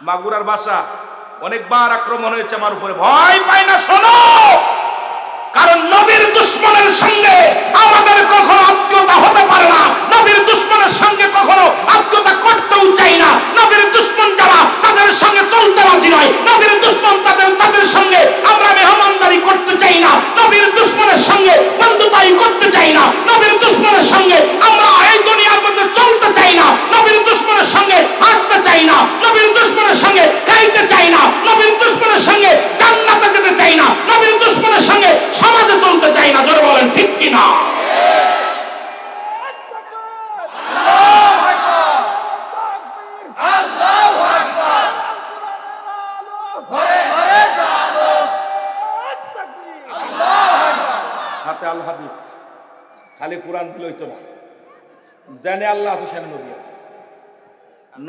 মাগুরার বাসা, অনেকবার আক্রমণ হয়েছে আমার উপরে, ভয় পাই না শোনো, কারণ নবীর দুশমনের সঙ্গে আমাদের কখনো আত্মীয়তা হতে পারে না, নবীর দুশমনের সঙ্গে কখনো আত্মীয়তা করতেও চাই না। নবীর দুশমন যারা তাদের সঙ্গে চলতে রাজি নয়, নবীর দুশমন তাদের সঙ্গে আমরা মেহমানদারি করতে চাই না, নবীর দুশমনের সঙ্গে বন্ধুতাই করতে চাই না, নবীর দুশমনের সঙ্গে আমরা এই দুনিয়ার মধ্যে চলতে চাই না, নবীর দুশমনের সঙ্গে হাঁটতে চাই না, নবীর দুশমনের সঙ্গে খাইতে চাই না, নবীর দুশমনের সঙ্গে জান্নাতে যেতে চাই না, নবীর দুশমনের সঙ্গে সমাজে চলতে চাই না। জোরে বলেন ঠিক কি না? সাথে আল হাদিস, খালি কোরআন দিলে হইতো না, জানে আল্লাহ আছে সেখানে নবী আছে,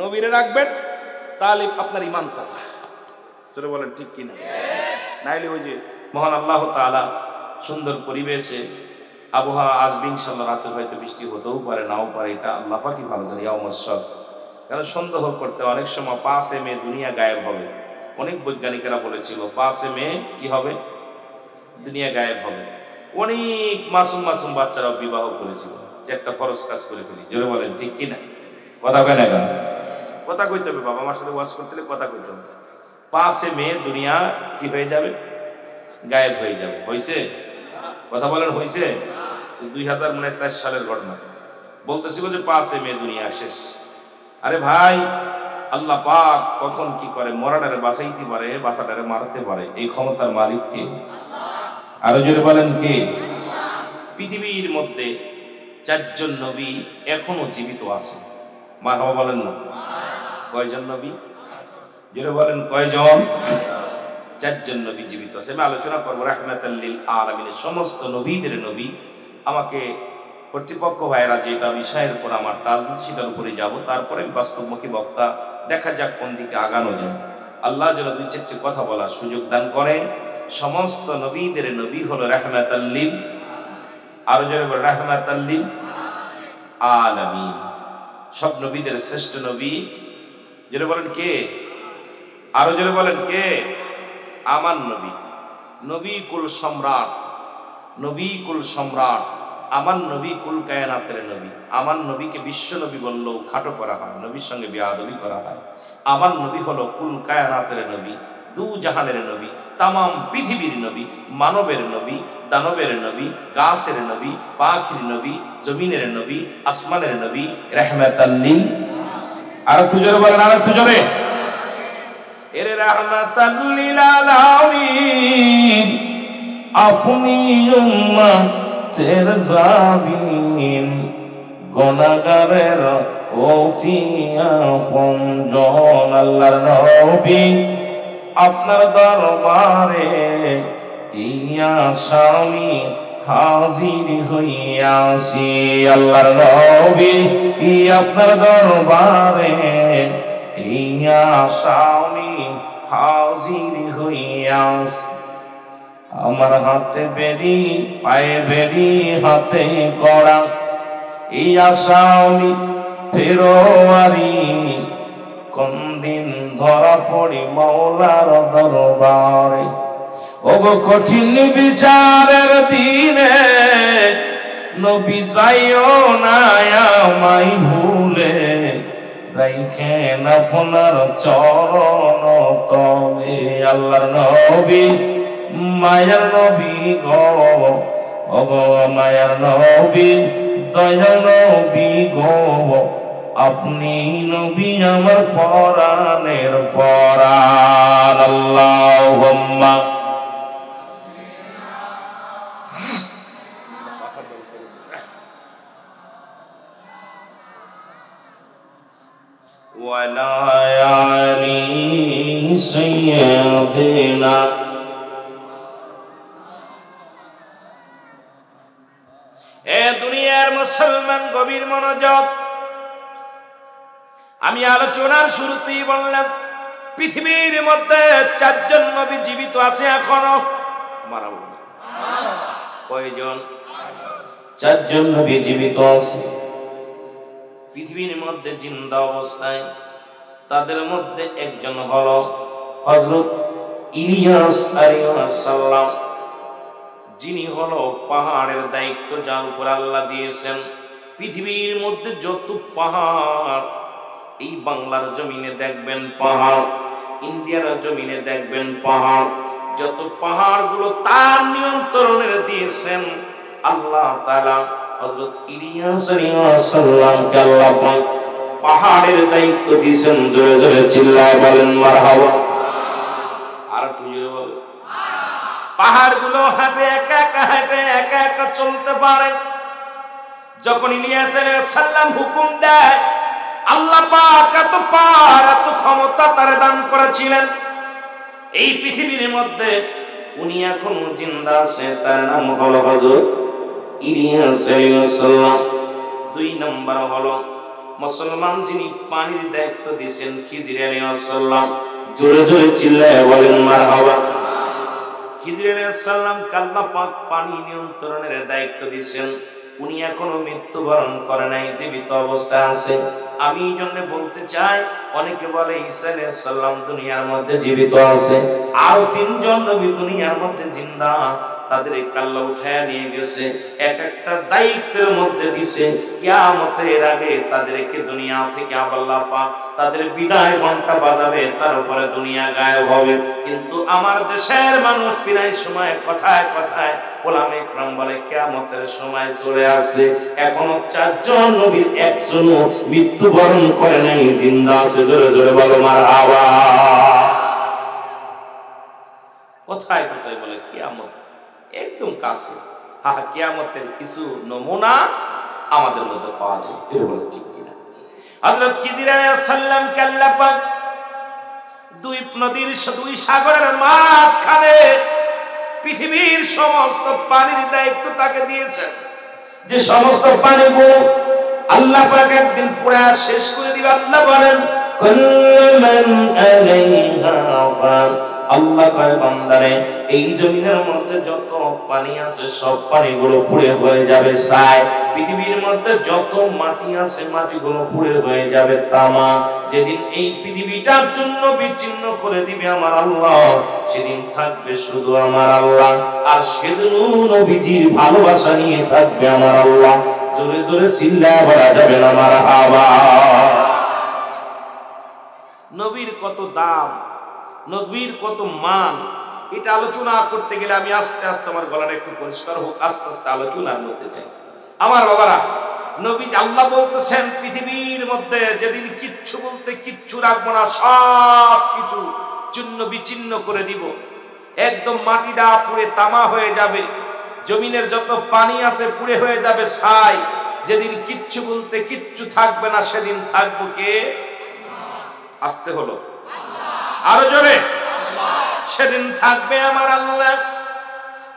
নবীরে রাখবেন তাহলে আপনার ইমান তাজা। জোরে বলেন ঠিক কিনা? নাইলে ওই যে মহান আল্লাহ তাআলা সুন্দর পরিবেশে আবহাওয়া আসবে, ইনশাআল্লাহ রাতে হয়তো বৃষ্টি হতেও পারে, নাও পারে, এটা আল্লাহ পাকই ভালো জানে। কারণ সন্দেহ করতে অনেক সময় 5 মে দুনিয়া গায়েব হবে, অনেক বৈজ্ঞানিকেরা বলেছিল 5 মে কি হবে, দুনিয়া গায়েব হবে। অনেক মাসুম মাসুম বাচ্চারাও বিবাহ করেছিল যে একটা ফরজ কাজ করে ফেলি। জোরে বলেন ঠিক কিনা? কথা কয় না কেন? কথা কইতে হবে বাবা, আমার সাথে ওয়াজ করতে হলে কথা কইতে হবে। 5 মে দুনিয়া কি হয়ে যাবে, গায়েব হয়ে যাবে। হয়েছে? কথা বলেন হয়েছে? 2004 সালের ঘটনা বলতেছিল যে 5 মে দুনিয়া শেষ। আরে ভাই, আল্লাহ পাক কখন কি করে, মরাটারে বাঁচাইতে পারে, বাঁচাটারে মারতে পারে, এই ক্ষমতার মালিক কে? আরো জোরে বলেন কে? পৃথিবীর মধ্যে 4 জন নবী এখনো জীবিত আছে। মারহাবা বলেন না? কয়জন নবী? জোরে বলেন কয়জন? 4 জন নবী জীবিত আছে। আমি আলোচনা করবো রাহমাতাল লিল আলামিনের সমস্ত নবীদের নবী। আমাকে কর্তৃপক্ষ ভাইয়েরা যেটা বিষয়ের উপর আমার টাচ দিচ্ছে সেটার উপরে যাব, তারপরে বাস্তবমুখী বক্তা, দেখা যাক কোন দিকে আগানো যায়। আল্লাহ যেন 2-4টি কথা বলার সুযোগ দান করেন। সমস্ত নবীদের নবী হলো রাহমাতাল লিল, আরো জোরে বলেন রাহমাতাল লিল আলামিন। সব নবীদের শ্রেষ্ঠ নবী জোরে বলেন কে? আরো জোরে বলেন কে? আমার নবী, নবী কুল সম্রাট, নবী কুল সম্রাট, আমার নবী কুল কায়নাতের নবী। আমার নবীকে বিশ্ব নবী বললেও খাটো করা হয়, নবীর সঙ্গে বেয়াদবি করা হয়। আমার নবী হলো কুল কায়নাতের নবী, দু জাহানের নবী, তামাম পৃথিবীর নবী, মানবের নবী, দানবের নবী, গাছের নবী, পাখির নবী, জমিনের নবী, আসমানের নবী, রাহমাতাল লিল। আর একটু জোরে বলেন, আর একটু জোরে। এর রাহমাতাল লিল আলামিন, আপনি উম্মতের জামিন, গুনাহগারের অতি আপনজন। আল্লাহর নবী আপনার দরবারে ইয়া স্বামী হাজির হইয়াছি। আল্লাহর নবী আপনার দরবারে ইয়া স্বামী হাজির হইয়াছি। আমার হাতে বেরি, পায়ে বেরি, হাতে কড়া, এই আসামি ফেরোয়ারি, কোন দিন ধরা পড়ি মাওলার দরবারে। ওগো কঠিন বিচারের দিনে নবী যাইও না আমায় ভুলে, রাইখেন আপনার চরণ তলে। আল্লাহর নবী মায়ার নবী গো, ওগো মায়ার নবী, দয়ার নবী গো, আপনি নবী আমার পরাণের পরাণ। আল্লাহুম্মা ওয়ালা আলি সাইয়্যিদিনা। এ দুনিয়ার মুসলমান গভীর মনোযোগ। আমি আলোচনার শুরুতেই বললাম পৃথিবীর মধ্যে 4 জন নবী জীবিত আছে এখনো। মারা বলুন কয়জন? 4 জন নবী জীবিত আছে পৃথিবীর মধ্যে জিন্দা অবস্থায়। তাদের মধ্যে একজন হলো হযরত ইলিয়াস আলাইহিস সালাম, যিনি হলো পাহাড়ের দায়িত্ব যার উপর আল্লাহ দিয়েছেন। পৃথিবীর মধ্যে যত পাহাড়, এই বাংলার জমিনে দেখবেন পাহাড়, ইন্ডিয়ার জমিনে দেখবেন পাহাড়, যত পাহাড়গুলো তার নিয়ন্ত্রণে দিয়েছেন আল্লাহ তাআলা। হযরত ইলিয়াস আলাইহিস সালামকে আল্লাহ পাক পাহাড়ের দায়িত্ব দিয়েছেন। জোরে জোরে চিল্লায় বলেন মারহাবা। আর একটু জোরে বলেন। পাহাড়গুলো হাঁটে একা একা, হেঁটে একা একা চলতে পারে। যখন ইলিয়াস আলাইহিস সালাম হুকুম দেয়, আল্লাহ পাক এত পার এত ক্ষমতা তারে দান করেছিলেন। এই পৃথিবীর মধ্যে উনি এখনো জিন্দা আছে, তার নাম হলো হযরত ইলিয়াস আলাইহিস সালাম। 2 নম্বর হলো মুসলমান যিনি পানির দায়িত্ব দিয়েছেন খিজির আলাইহিস সালাম। জোরে জোরে চিল্লায় বলেন মারহাবা। খিজির আলাইহিস সালাম আল্লাহ পাক পানি নিয়ন্ত্রণের দায়িত্ব দিয়েছেন। উনি এখনো মৃত্যুবরণ করে নাই, জীবিত অবস্থায় আছে। আমি এই জন্য বলতে চাই, অনেকে বলে ঈসা আলাইহিস সালাম দুনিয়ার মধ্যে জীবিত আছে, আর 3 জন নবী দুনিয়ার মধ্যে জিন্দা, তাদের আল্লাহ উঠায় নিয়ে গেছে, এক একটা দায়িত্বের মধ্যে দিছে। কিয়ামতের আগে তাদেরকে দুনিয়া থেকে আল্লাহ পাক তাদের বিদায় ঘন্টা বাজাবে, তারপরে দুনিয়া গায়েব হবে। কিন্তু আমার দেশের মানুষ প্রায় সময় কথায় কথায় ওলামা ইকরাম বলে কিয়ামতের সময় চলে আসে, এখনো 4 জন নবীর একজনও মৃত্যুবরণ করে নাই, জিন্দা আছে। জোরে জোরে বলো মারহাবা। কোথায় কোথায় বলে কিয়ামত একদম কাছে। কিয়ামতের কিছু নমুনা আমাদের মধ্যে পাওয়া যায়, এটা বলে ঠিক কিনা? হযরত খিজির আলাইহিস সালাম কে আল্লাহ পাক 2 নদীর 2 সাগরের মাঝখানে পৃথিবীর সমস্ত পানির দায়িত্ব তাকে দিয়েছেন। যে সমস্ত পানিগুলো আল্লাহ পাক একদিন পুরা শেষ করে দিবে। আল্লাহ বলেন কুল্লুমান আলাইহা ফান। আল্লাহ কয় বান্দারে, এই জমিনের মধ্যে যত পানি আছে সব পানিগুলো পুড়ে হয়ে যাবে ছাই। পৃথিবীর মধ্যে যত মাটি আছে মাটিগুলো পুড়ে হয়ে যাবে তামা। যেদিন এই পৃথিবীটা চূর্ণ বিচ্ছিন্ন করে দিবে আমার আল্লাহ, সেদিন থাকবে শুধু আমার আল্লাহ, আর সেদিন নবীজির ভালোবাসা নিয়ে থাকবে আমার আল্লাহ। জোরে জোরে চিল্লায় বলা যাবে না মারহাবা। নবীর কত দাম, নবীর কত মান, এটা আলোচনা করতে গেলে আমি আস্তে আস্তে আমার গলাটা একটু পরিষ্কার হোক, আস্তে আস্তে আলোচনার মধ্যে যাই। আমার বাবারা, নবী আল্লাহ বলতেছেন পৃথিবীর মধ্যে যেদিন কিচ্ছু বলতে কিচ্ছু রাখবো না, সব কিছু চূর্ণ বিচ্ছিন্ন করে দিব, একদম মাটিটা পুড়ে তামা হয়ে যাবে, জমিনের যত পানি আছে পুড়ে হয়ে যাবে ছাই। যেদিন কিচ্ছু বলতে কিচ্ছু থাকবে না, সেদিন থাকবো কে? আসতে হলো আরো জোরে, সেদিন থাকবে আমার আল্লাহ।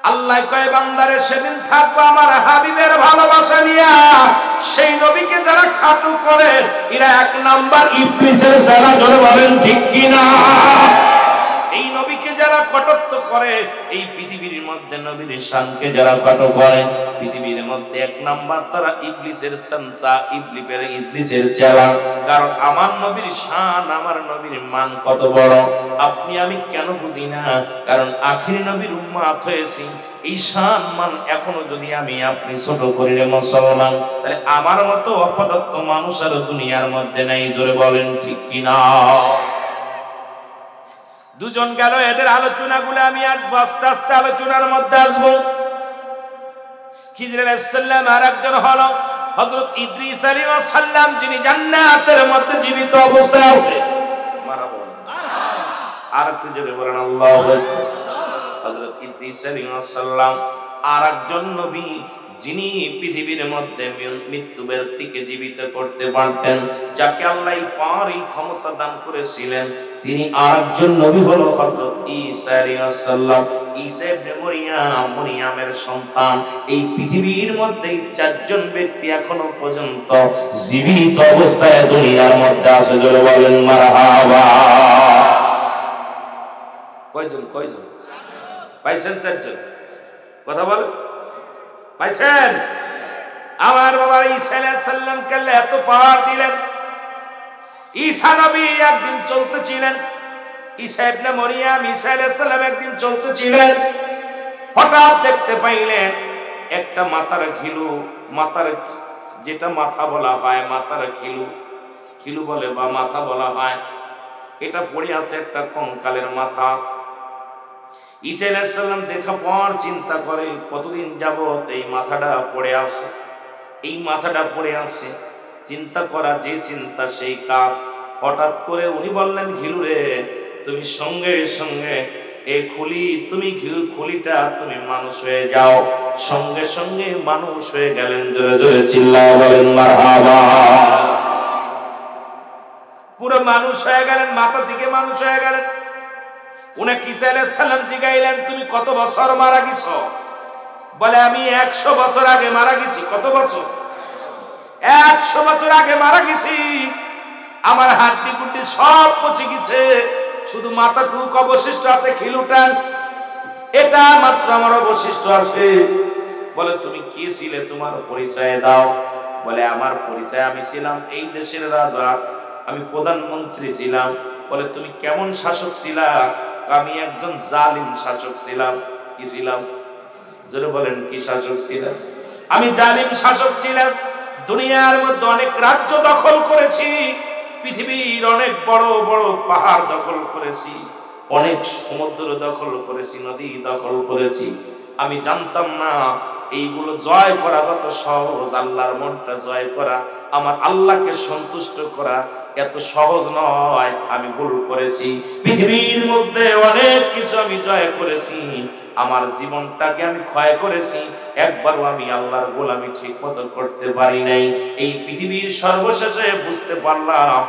আল্লাহ কয় বান্দারে, সেদিন থাকবো আমার হাবিবের ভালোবাসা নিয়া। সেই নবীকে যারা খাটু করে, এরা 1 নাম্বার ইবলিসের যারা, ধরে বলেন ঠিক কিনা? এই নবীকে যারা কটূক্ত করে, এই পৃথিবীর মধ্যে নবীর শানকে যারা কটু করে, পৃথিবীর মধ্যে 1 নাম্বার তারা ইবলিসের সন্সা, ইবলিসের চেলা। কারণ আমার নবীর শান, আমার নবীর মান কত বড় আপনি আমি কেন বুঝি না? কারণ আখির নবীর উম্মত হয়েছি, এই শান মান এখনো যদি আমি আপনি ছোট করি রে মুসলমান, তাহলে আমার মতো অপদার্থ মানুষ আর দুনিয়ার মধ্যে নাই। জোরে বলেন ঠিক কিনা? 2 জন গেল, এদের আলোচনাগুলো আমি আসবো, আস্তে আস্তে আলোচনার মধ্যে আসবো। খিজির আলাইহিস সালাম, আর একজন হলো হযরত ইদ্রিস আলাইহিস সালাম, যিনি জান্নাতের মধ্যে জীবিত অবস্থায় আছে। মারহাবা। আর একটু জোরে বলেন আল্লাহু আকবার। হযরত ইদ্রিস আলাইহিস সালাম আর একজন নবী, যিনি পৃথিবীর মধ্যে মৃত্যু ব্যক্তিকে জীবিত করতে পারতেন, যাকে আল্লাহ পারি ক্ষমতা দান করেছিলেন। তিনি আরেকজন নবী হলো হযরত ঈসা আলাইহিস সালাম। ঈসা ইবনে মরিয়ম, মরিয়মের সন্তান। এই পৃথিবীর মধ্যে 4 জন ব্যক্তি এখনো পর্যন্ত জীবিত অবস্থায় দুনিয়ার মধ্যে আছে। জোরে বলেন মারহাবা। কয়জন কয়জন পাইছেন? 4 জন। কথা বল, পাইছেন? আমার বাবা ঈসা আলাইহিস সালামকে এত পাওয়ার দিলেন, ঈসা নবী একদিন চলতেছিলেন, ঈসা ইবনে মরিয়ম ঈসা আলাইহিস সালাম একদিন চলতেছিলেন, হঠাৎ দেখতে পাইলেন একটা মাথার খিলু, মাথার যেটা মাথা বলা হয়, মাথার খিলু, খিলু বলে বা মাথা বলা হয়, এটা পড়ে আছে, একটা কঙ্কালের মাথা। ঈসা আলাইহিস সালাম দেখা পর চিন্তা করে কতদিন যাবত এই মাথাটা পড়ে আছে, এই মাথাটা পড়ে আছে। চিন্তা করা যে চিন্তা সেই কাজ। হঠাৎ করে উনি বললেন, ঘিলুরে তুমি সঙ্গে সঙ্গে এই খুলি, তুমি খুলিটা তুমি মানুষ হয়ে যাও। সঙ্গে সঙ্গে মানুষ হয়ে গেলেন। জোরে জোরে চিল্লায় বলেন মারহাবা। পুরো মানুষ হয়ে গেলেন, মাথা থেকে মানুষ হয়ে গেলেন। উনাকে ঈসা আলাইহিস সালাম জিগাইলেন, তুমি কত বছর মারা গেছো? বলে আমি 100 বছর আগে মারা গেছি। কত বছর? 100 বছর আগে মারা গেছি। আমার হাড্ডি গুড্ডি সব পচে গেছে, শুধু মাথাটুকু অবশিষ্ট আছে, খিলুটা এটা মাত্র আমার অবশিষ্ট আছে। বলে তুমি কি ছিলে, তোমার পরিচয় দাও। বলে আমার পরিচয়, আমি ছিলাম এই দেশের রাজা, আমি প্রধানমন্ত্রী ছিলাম। বলে তুমি কেমন শাসক ছিলা? আমি একজন জালিম শাসক ছিলাম। কি ছিলাম? জোরে বলেন, কি শাসক ছিলাম? আমি জালিম শাসক ছিলাম। দুনিয়ার মধ্যে অনেক রাজ্য দখল করেছি, পৃথিবীর অনেক বড় বড় পাহাড় দখল করেছি, অনেক সমুদ্র দখল করেছি, নদী দখল করেছি। আমি জানতাম না এইগুলো জয় করা যত সহজ, আল্লাহর মনটা জয় করা, আমার আল্লাহকে সন্তুষ্ট করা এত সহজ নয়। আমি ভুল করেছি, পৃথিবীর মধ্যে অনেক কিছু আমি জয় করেছি, আমার জীবনটাকে আমি ক্ষয় করেছি, একবারও আমি আল্লাহর গোলামি ঠিক মতো করতে পারি নাই। এই পৃথিবীর সর্বশেষে বুঝতে পারলাম,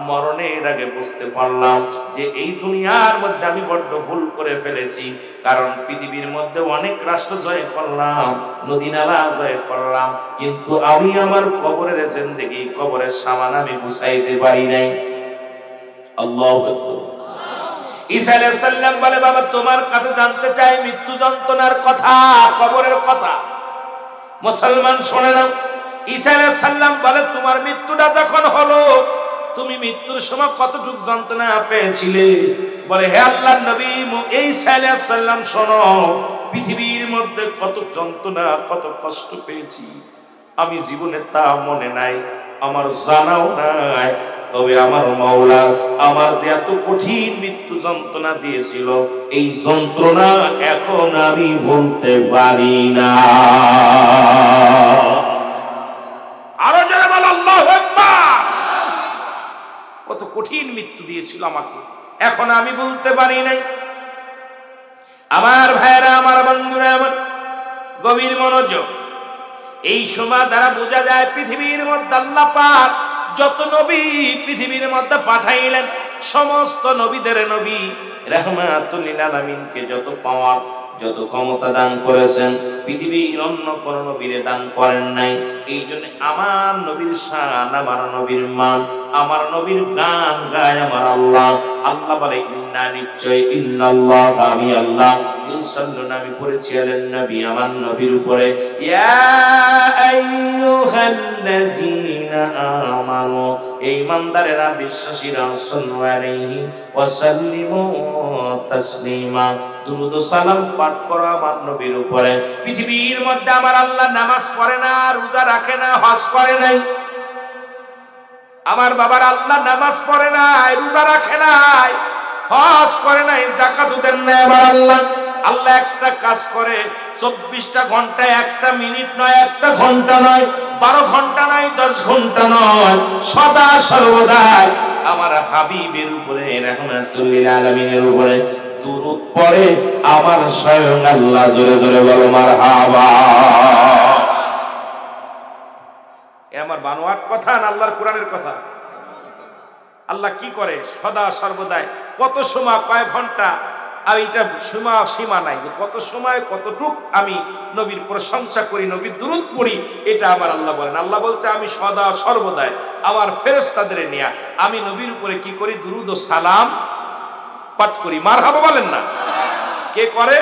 মরণের আগে বুঝতে পারলাম যে এই দুনিয়ার মধ্যে আমি বড্ড ভুল করে ফেলেছি। কারণ পৃথিবীর মধ্যে অনেক রাষ্ট্র জয় করলাম, নদী নালা জয় করলাম, কিন্তু আমি আমার কবরের জিন্দেগি, কবরের সামান আমি গুছাইতে পারি নাই। আল্লাহু আকবার। ঈসা আলাইহিস সালাম বলে, বাবা তোমার কাছে জানতে চাই মৃত্যু যন্ত্রণার কথা, কবরের কথা। মুসলমান শুনে নাও। ঈসা আলাইহিস সালাম বলে, তোমার মৃত্যুটা যখন হলো, তুমি মৃত্যুর সময় কতটুকু যন্ত্রণা পেয়েছিলে? বলে, হে আল্লাহর নবী ঈসা আলাইহিস সালাম শোনো, পৃথিবীর মধ্যে কত যন্ত্রণা, কত কষ্ট পেয়েছি আমি জীবনে তা মনে নাই, আমার জানাও নাই। তবে আমার মাওলা আমার যে এত কঠিন মৃত্যু যন্ত্রণা দিয়েছিল, এই যন্ত্রণা এখন আমি ভুলতে পারি না। আরো যারা বল আল্লাহু আকবার। কত কঠিন মৃত্যু দিয়েছিল আমাকে, এখন আমি বলতে পারি নাই। আমার ভাইরা, আমার বন্ধুরা, আমার গভীর মনোযোগ। এই সময় দ্বারা বোঝা যায় পৃথিবীর মধ্যে আল্লাহ পাক যত নবী পৃথিবীর মধ্যে পাঠাইলেন, সমস্ত নবীদের নবী রাহমাতুল লিল আলামিনকে যত পাওয়ার, যত ক্ষমতা দান করেছেন, পৃথিবীর অন্য কোন নবীরে দান করেন নাই। এই জন্য আমার নবীর শান, আমার নবীর মান, আমার নবীর গান গায় আমার আল্লাহ। আল্লাহ বলে, ইন্না নিশ্চয়, ইন্নাল্লাহ আমি আল্লাহ, ইউসাল্লুনা আমি পড়েছি আলান নবী আমার নবীর উপরে, ইয়া আইয়ুহাল্লাযীনা আমানু এই ইমানদারেরা, বিশ্বাসীরা, সাল্লু আলাইহি ওয়া সাল্লিমু তাসলিমা দুরূদ ও সালাম পাঠ করো আমার নবীর উপরে। পৃথিবীর মধ্যে আমার আল্লাহ নামাজ পড়ে না, রোজা রাখে না, হজ করে নাই। আমার বাবার আল্লাহ নামাজ পড়ে নাই, রোজা রাখে নাই, হজ করে নাই, যাকাত দেন না। আমার আল্লাহ আল্লাহ একটা কাজ করে 24টা ঘন্টায় একটা মিনিট নয়, একটা ঘন্টা নয়, 12 ঘন্টা নয়, 10 ঘন্টা নয়, সদা সর্বদা আমার হাবিবের উপরে, রাহমাতুল লিল আলামিনের উপরে দুরূদ পড়ে আমার স্বয়ং আল্লাহ। জোরে জোরে বলো মারহাবা। এ আমার বানোয়াট কথা না আল্লাহর কোরআনের কথা? আল্লাহ কি করে সদা সর্বদাই, কত সময়, কয় ঘন্টা, আর এটা সীমা নাই যে কত সময় কতটুক আমি নবীর প্রশংসা করি, নবীর দুরূদ পড়ি, এটা আমার আল্লাহ বলেন। আল্লাহ বলছে, আমি সদা সর্বদাই আমার ফেরেশতাদের নিয়ে আমি নবীর উপরে কি করি? দুরূদ ও সালাম পাঠ করি। মারহাবা বলেন না? কে করে?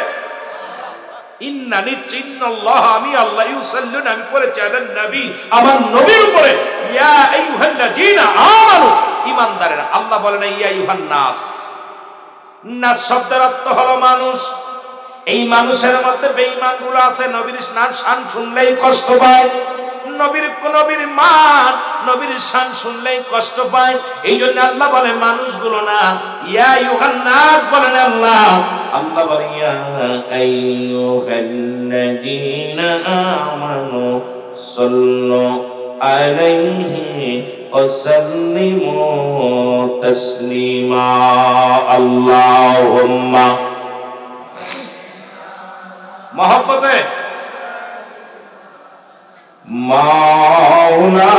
ইন্না নিশ্চয়, ইন্নাল্লাহ আমি আল্লাহ, ইউসাল্লুন আমি পড়েছি আলান নবী আমার নবীর উপরে, ইয়া আইয়ুহাল্লাযীনা আমানু ইমানদারেরা। আল্লাহ বলেন ইয়া আইয়ুহান নাস, নাস শব্দের অর্থ হলো মানুষ। এই মানুষের মধ্যে বেঈমানগুলো আছে, নবীর শান শুনলেই কষ্ট পায়, নবীর মান নবীর শান শুনলেই কষ্ট পায়। এই জন্য আল্লাহ বলে মানুষগুলো না, ইয়া আইয়ুহান নাস বলেন আল্লাহ। আল্লাহ বলে ইয়া আইয়ুহাল্লাযীনা আমানু সাল্লু আলাইহি ওয়া সাল্লিমু তাসলিমা। আল্লাহুম্মা মহব্বতে মাওলানা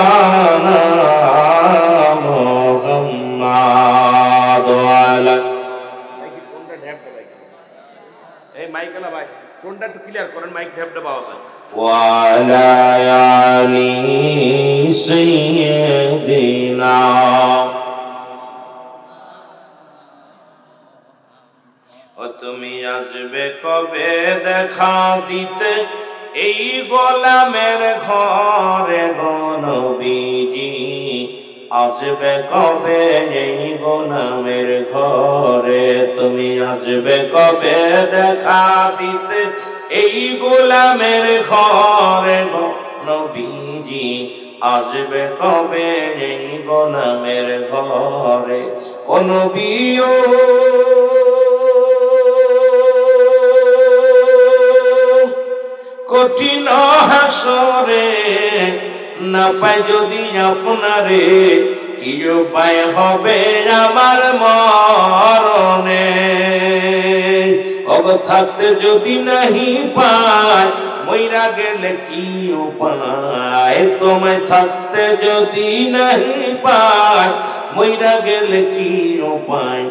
মুহাম্মাদ ওয়ালা। এই মাইকেলা ভাই কোনটা একটু ক্লিয়ার করেন, মাইক ঢেপ ঢেপ আওয়াজ হয়। ওয়ালা আলি সাইয়্যিদিনা। ও তুমি আসবে কবে দেখা দিতে এই গোলামের ঘরে গো নবীজি, আসবে কবে এই গোলামের ঘরে, তুমি আসবে কবে দেখা দিতে এই গোলামের ঘরে গো নবীজি, আসবে কবে এই গোলামের ঘরে। ও নবী ও কঠিন হাসরে না পাই যদি আপনারে, কি উপায় হবে আমার মরণে। অব থাকতে যদি নাহি পায়, মইরা গেলে কি উপায়, তোমায় থাকতে যদি নাহি পায়, মইরা গেলে কি উপায়,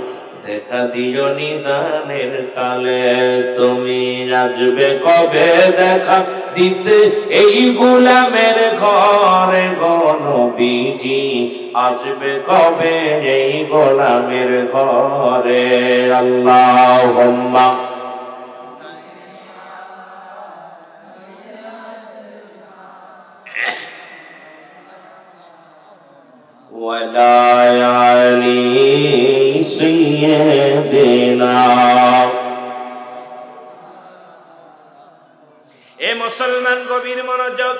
দেখা দিও নিদানের কালে, তুমি আসবে কবে দেখা দিতে এই গোলামের ঘরে গো নবীজি, আসবে কবে এই গোলামের ঘরে। আল্লাহুম্মা ওয়ালা আলি সাইয়্যিদিনা। এ মুসলমান গভীর মনোযোগ।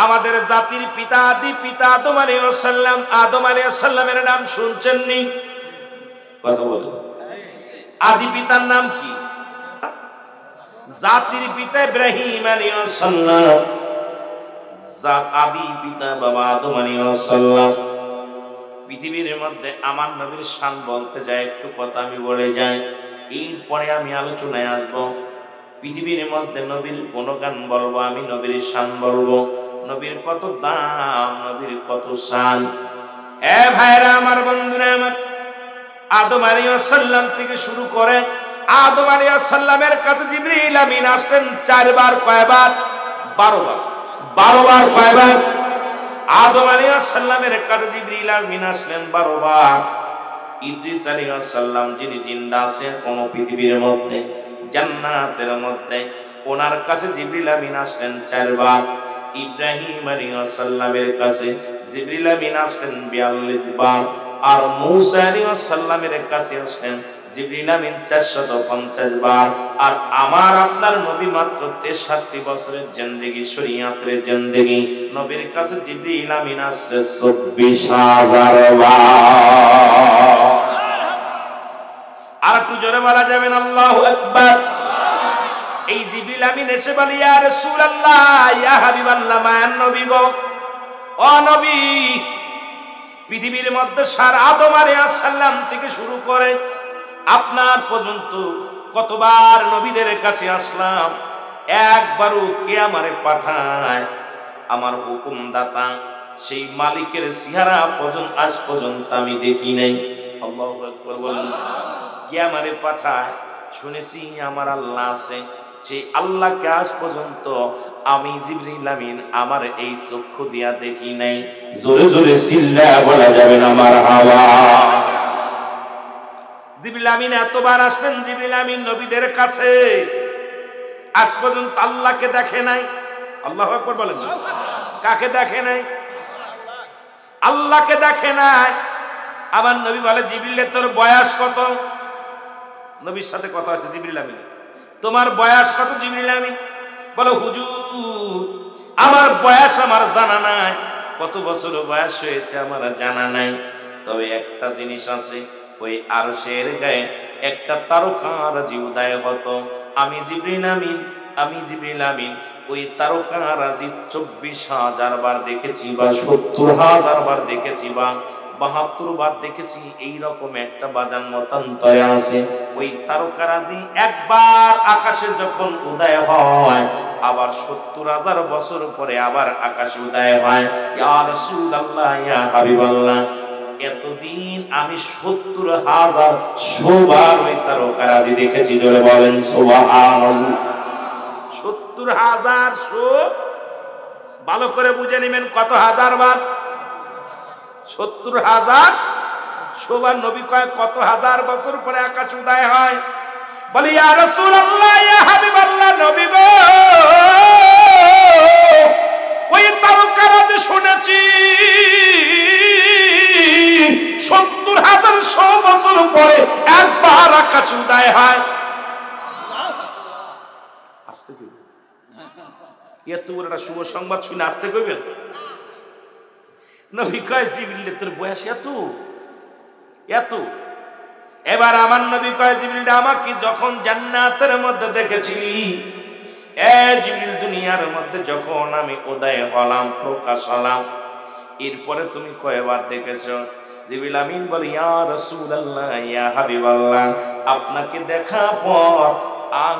আমাদের জাতির পিতা আদি পিতা আদম আলাইহিস সালাম, আদম আলাইহিস সালামের নাম শুনছেননি? কথা বলেন, আদি পিতার নাম কি? জাতির পিতা ইব্রাহিম আলাইহিস সালাম, আদি পিতা বাবা আদম আলাইহিস সালাম। পৃথিবীর মধ্যে আমার নবীর শান বলতে যায়, একটু কথা আমি বলে যাই, এরপরে আমি আলোচনায় আসবো। পৃথিবীর মধ্যে নবীর গুণগান বলবো, আমি নবীর শান বলবো, নবীর কত দাম, নবীর কত শান। এ ভাইরা আমার, বন্ধুরা আমার, আদম আলাইহিস সালাম থেকে শুরু করে আদম আলাইহিস সালামের কাছে জিবরিল আমিন আসতেন 4 বার, কয়বার? 12 বার। 12 বার কয়বার? আদম আলাইহিস সালামের কাছে জিবরিল আমিন আসলেন 12 বার। ইদ্রিস আলাইহিস সালাম যিনি জিন্দা আছেন কোন পৃথিবীর মধ্যে, জান্নাতের মধ্যে, ওনার কাছে জিবরিল আমিন আসলেন 4 বার। ইব্রাহিম আলাইহিস সালামের কাছে জিবরিল আমিন আসলেন 42 বার। আর মূসা আলাইহিস সালামের কাছে আসলেন জিবরিল আমিন 450 বার। আর আমার আপনার নবী মাত্র 63 বছরের জিন্দেগি, শরীয়তের জিন্দেগি, নবীর কাছে জিবরিল আমিন আসছে 24,000 বার। আর একটু জোরে বলা যাবেন আল্লাহু আকবার। এই জিবরিল আমিন এসে বলে ইয়া রাসূলুল্লাহ, ইয়া হাবিবাল্লাহ, মায়ান নবী গো, ও নবী, পৃথিবীর মধ্যে সার আদম আলাইহিস সালাম থেকে শুরু করে আপনার পর্যন্ত কতবার নবীদের কাছে আসলাম, একবারও কে আমারে পাঠায়, আমার হুকুমদাতা সেই মালিকের চেহারা পর্যন্ত আজ পর্যন্ত আমি দেখি নাই। আল্লাহু আকবার বলেন। কে আমারে পাঠায়? শুনেছি আমার আল্লাহ আছে, সেই আল্লাহকে আজ পর্যন্ত আমি জিবরিল আমিন আমার এই চক্ষু দিয়া দেখি নাই। জোরে জোরে চিল্লায়া বলা যাবে না মারহাবা। জিবরিল আমিন এতবার আসলেন, জিবরিল আমিন নবীদের কাছে আজ পর্যন্ত আল্লাহকে দেখে নাই। আল্লাহু আকবার বলেন। কাকে দেখে নাই? আল্লাহকে দেখে নাই। আমার নবী বলে, জিবরিল তোর বয়স কত? নবীর সাথে কথা আছে জিবরিল আমিন, তোমার বয়স কত জিবরিল আমিন? বলো, হুজুর আমার বয়স আমার জানা নাই, কত বছর বয়স হয়েছে আমার জানা নাই, তবে একটা জিনিস আছে, ওই আরশের গায়ে একটা তারকারাজি উদয় হতো, আমি জিবরিল আমিন ওই তারকারাজি 24,000 বার দেখেছি, বা 70,000 বার দেখেছি, বা 72 বার দেখেছি, এইরকম একটা বাজান মতান্তরে আছে। ওই তারকারাজি একবার আকাশে যখন উদয় হয়, আবার 70,000 বছর পরে আবার আকাশে উদয় হয়। ইয়া রাসূলুল্লাহ, ইয়া হাবিবাল্লাহ, এতদিন আমি 70,000 শোবার ওই তারকারাজি দেখেছি। জোরে বলেন সুবহানাল্লাহ। 70,000 শো, ভালো করে বুঝে নেবেন কত হাজার বার? 70,000 শোবার। নবী কয় কত হাজার বছর পরে আকাশ উদয় হয়? বলি, ইয়া রাসূলুল্লাহ, ইয়া হাবিবাল্লাহ, নবী গো, ওই তারকারাজি শুনেছি 70,000 বছর পরে একবার আকাশ উদয় হয়। আসতে কইবেন, এত বড় একটা শুভ সংবাদ শুনে আসতে কইবেন? নবী কয়, জিবরিল তোর বয়স এত এত? এবার আমার নবী কয়, জিবরিল আমাকে যখন জান্নাতের মধ্যে দেখেছিলি, জিবরিল দুনিয়ার মধ্যে যখন আমি উদয় হলাম, প্রকাশ হলাম, এরপরে তুমি কয়বার দেখেছো? জিবরিল আমিন বলে, ইয়া রাসূলুল্লাহ, ইয়া হাবিবাল্লাহ, আপনাকে দেখা পর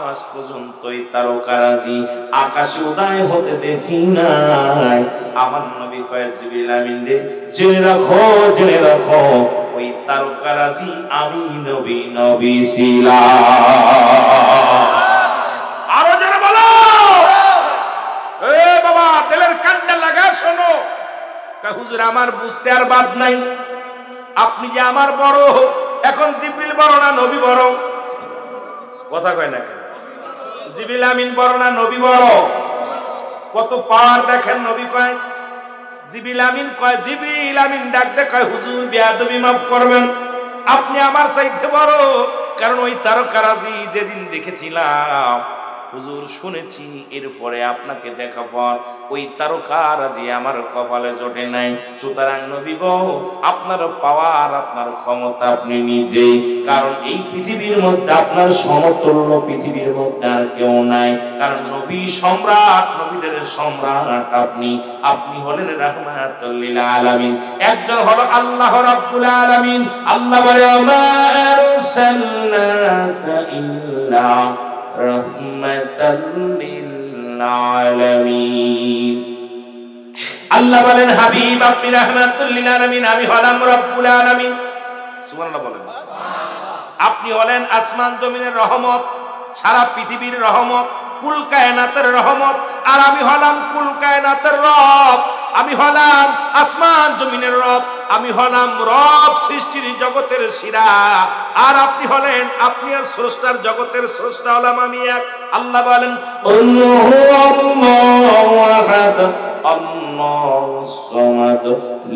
আজ পর্যন্ত এই তারকারাজি আকাশে উদয় হতে দেখি নাই। আমার নবী কয়, জিবরিল আমিন রে, জেনে রাখো ওই তারকারাজি আমি নবী ছিলাম। আরো যারা বলো, এ বাবা দিলের কান্না লাগা শোনো। হুজুর আমার বুঝতে আর বাদ নাই, আপনি যে আমার বড়, এখন জিবরিল বড় না নবী বড়? কথা কয় না কেন? জিবরিল আমিন বড় না নবী বড়? কত পার দেখেন। নবী কয়, জিবরিল আমিন কয়, জিবরিল আমিন ডাক দে কয়, হুজুর বেয়াদবি মাফ করবেন, আপনি আমার চাইতে বড়, কারণ ওই তারকারাজি যেদিন দেখেছিলাম হুজুর শুনেছি, এরপরে আপনাকে দেখা পর ওই তারকারাজি আমার কপালে জোটে নাই। সুতরাং নবী গো, আপনার পাওয়ার, আপনার ক্ষমতা আপনি নিজেই, কারণ এই পৃথিবীর মধ্যে আপনার সমতুল্য পৃথিবীর মধ্যে আর কেউ নাই, কারণ নবী সম্রাট, নবীদের সম্রাট আপনি হলেন রাহমাতুল লিল আলামিন, একজন হলো আল্লাহ রাব্বুল আলামিন। আল্লাহ বলে, মা আরসালনাকা ইল্লা রাহমাতাল লিল আলামিন। আল্লাহ বলেন, হাবিব আপনি রাহমাতুল লিল আলামিন, আমি হলাম রব্বুল আলামিন। সুবহানাল্লাহ বলেন। আপনি হলেন আসমান জমিনের রহমত, সারা পৃথিবীর রহমত, কুল কায়নাতের রহমত, আর আমি হলাম কুল কায়নাতের রব, আমি হলাম আসমান জমিনের রব, আমি হলাম রব, সৃষ্টির জগতের শিরা, আর আপনি হলেন, আপনি আর স্রষ্টার জগতের স্রষ্টা হলাম আমি এক। আল্লাহ বলেন, আল্লাহু আহাদ আল্লাহুস সামাদ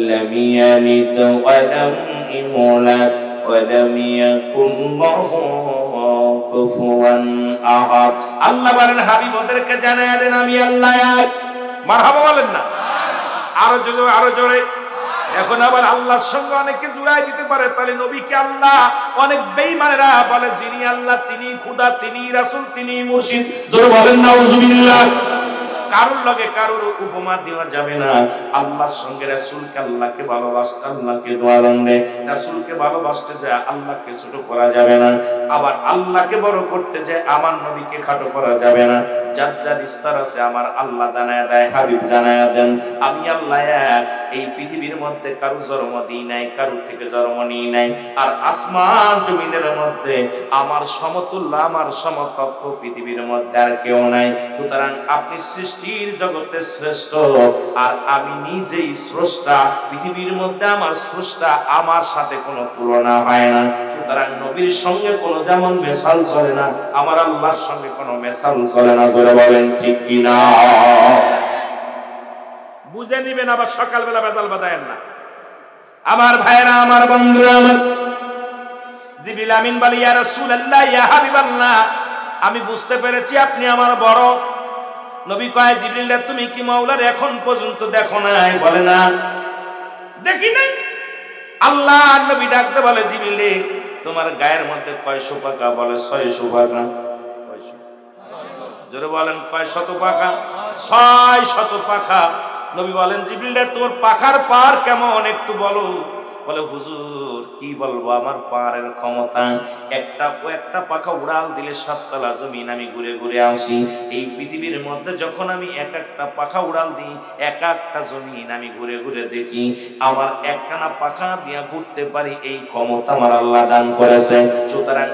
লাম ইয়ালিদ ওয়া লাম ইউলাদ ওয়া লাম ইয়াকুল লাহু কুফুয়ান আহাদ। আল্লাহ বলেন, হাবিব ওদেরকে জানায় দেন আমি আল্লাহ এক। মারহাবা বলেন না? আরো জোরে। এখন আবার আল্লাহর সঙ্গে অনেকে জুড়াই দিতে পারে, তাহলে নবীকে আল্লাহ। অনেক বেঈমানেরা বলে, যিনি আল্লাহ তিনি খোদা, তিনি রাসূল, তিনি মুর্শিদ। জোরে বলেন নাউজুবিল্লাহ। কারোর লগে কারোর উপমা দেওয়া যাবে না। আল্লাহর সঙ্গে রাসূলকে, আল্লাহকে ভালোবাসতে, আল্লাহকে দোয়া রাখবে, রাসূলকে ভালোবাসতে যায় আল্লাহকে ছোট করা যাবে না, আবার আল্লাহকে বড় করতে যায় আমার নবীকে খাটো করা যাবে না। যার যার ইস্তার আছে আমার আল্লাহ জানায় দেয়, হাবিব জানায় দেন, আমি আল্লাহ এক। এই পৃথিবীর মধ্যে কারো জন্ম দিই নাই, কারোর থেকে জন্ম নিই নাই, আর আসমান জমিনের মধ্যে আমার সমতুল্য, আমার সমকক্ষ পৃথিবীর মধ্যে আর কেউ নাই। সুতরাং আপনি সৃষ্টির জগতে শ্রেষ্ঠ, আর আমি নিজেই স্রষ্টা, পৃথিবীর মধ্যে আমার স্রষ্টা, আমার সাথে কোনো তুলনা হয় না। সুতরাং নবীর সঙ্গে কোনো যেমন মেশাল চলে না, আমার আল্লাহর সঙ্গে কোনো মেশাল চলে না। জোরে বলেন ঠিক কিনা? বুঝে নিবেন, আবার সকালবেলা বেদাল বাজায়েন না। আমার ভাইরা, আমার বন্ধুরা, আমার জিবরিল আমিন বলে, ইয়া রাসূলুল্লাহ, ইয়া হাবিবাল্লাহ, আমি বুঝতে পেরেছি আপনি আমার বড়। নবী কয়, জিবরিল তুমি কি মাওলার এখন পর্যন্ত দেখো নাই? বলে না, দেখি নাই। আল্লাহ নবী ডাকতে বলে, জিবরিল তোমার গায়ের মধ্যে কয়শো পাকা? বলে 600 পাকা। জোরে বলেন, কয় শত পাকা? 600 পাকা। নবী বলেন, জিবরিল তোর পাখার পার কেমন একটু বলো। বলে, হুজুর কি বলবো, আমার পারের ক্ষমতা একটা পাখা উড়াল দিলে 7 তলা জমিন আমি ঘুরে ঘুরে আসি। এই পৃথিবীর মধ্যে যখন আমি একটা পাখা উড়াল দিই, একটা জমিন আমি ঘুরে ঘুরে দেখি। আমার একটানা পাখা দিয়া ঘুরতে পারি, এই ক্ষমতা আমার আল্লাহ দান করেছে। সুতরাং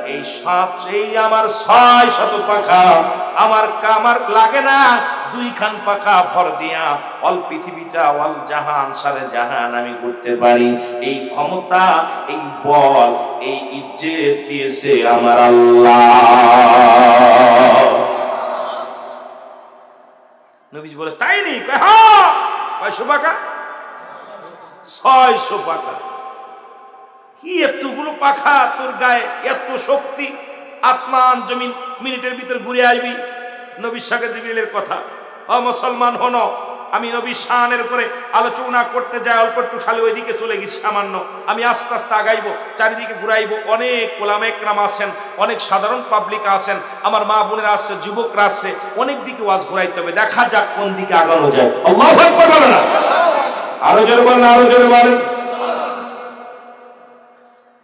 এই আমার 600 পাখা আমার লাগে না। 2 খান পাখা ভর দিয়া অল পৃথিবীটা, অল জাহান, সারে জাহান আমি ঘুরতে পারি। এই ক্ষমতা, এই বল, এই ইজ্জত দিয়েছে আমার আল্লাহ। নবীজি বলে, তাই নেই? হ্যাঁ। কয়শো পাখা? 600 পাখা। কি এতগুলো পাখা তোর গায়ে, এত শক্তি, আসমান জমিন মিনিটের ভিতর ঘুরে আসবি। নবীর সাথে জিবরিলের কথা, ও মুসলমান হনো, আমি নবীর শানের করে আলোচনা করতে যাই, অল্প একটু খালি ওইদিকে চলে গেছি সামান্য। আমি আস্তে আস্তে আগাইবো, চারিদিকে ঘুরাইবো। অনেক ওলামা একরাম আছেন, অনেক সাধারণ পাবলিক আছেন, আমার মা বোনেরা আসছে, যুবকরা আসছে, অনেক দিকে ওয়াজ ঘুরাইতে হবে। দেখা যাক কোন দিকে আগানো যায়। আল্লাহু আকবার বলেন না? আরো জোরে বলেন, আরো জোরে বলেন।